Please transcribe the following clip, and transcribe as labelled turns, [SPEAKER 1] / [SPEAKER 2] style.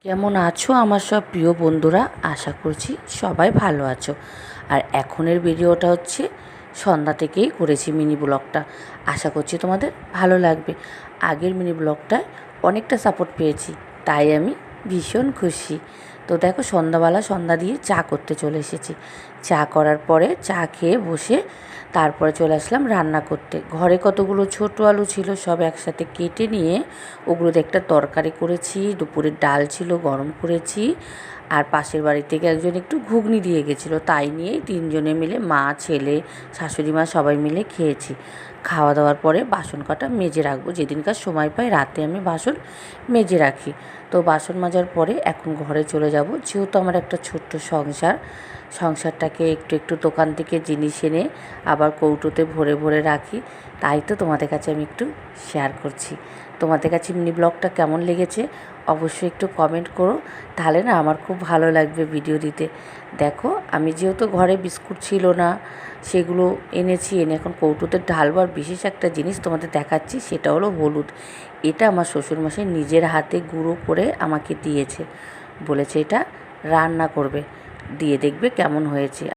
[SPEAKER 1] কেমন আছো আমার সব প্রিয় বন্ধুরা? আশা করছি সবাই ভালো আছো। আর এখনের ভিডিওটা হচ্ছে সন্ধ্যা থেকেই করেছি মিনি ব্লগটা। আশা করছি তোমাদের ভালো লাগবে। আগের মিনি ব্লগটায় অনেকটা সাপোর্ট পেয়েছি, তাই আমি ভীষণ খুশি। তো দেখো, সন্ধ্যাবেলা সন্ধ্যা দিয়ে চা করতে চলে এসেছি। চা করার পরে চা খেয়ে বসে তারপরে চলে আসলাম রান্না করতে। ঘরে কতগুলো ছোট আলু ছিল, সব একসাথে কেটে নিয়ে ওগুলোতে একটা তরকারি করেছি। দুপুরের ডাল ছিল, গরম করেছি। আর পাশের বাড়ি থেকে একজন একটু ঘুগনি দিয়ে গেছিলো, তাই নিয়েই তিনজনে মিলে, মা, ছেলে, শাশুড়ি মা সবাই মিলে খেয়েছি। খাওয়া দাওয়ার পরে বাসন কটা মেজে রাখবো, যেদিনকার সময় পাই রাতে আমি বাসন মেজে রাখি। তো বাসন মাজার পরে এখন ঘরে চলে যাব, যেহেতু আমার একটা ছোট্ট সংসারটাকে একটু একটু দোকান থেকে জিনিস এনে আবার কৌটোতে ভরে ভরে রাখি। তাই তো তোমাদের কাছে আমি একটু শেয়ার করছি। তোমাদের কাছে মিনি ব্লগটা কেমন লেগেছে অবশ্যই একটু কমেন্ট করো, তাহলে না আমার খুব ভালো লাগবে ভিডিও দিতে। দেখো, আমি যেহেতু ঘরে বিস্কুট ছিল না, সেগুলো এনেছি, এনে এখন কৌটোতে ঢালবো। আর বিশেষ একটা জিনিস তোমাদের দেখাচ্ছি, সেটা হলো হলুদ। এটা আমার শ্বশুরমশাই নিজের হাতে গুঁড়ো করে আমাকে দিয়েছে, বলেছে এটা রান্না করবে, দিয়ে দেখবে কেমন হয়েছে।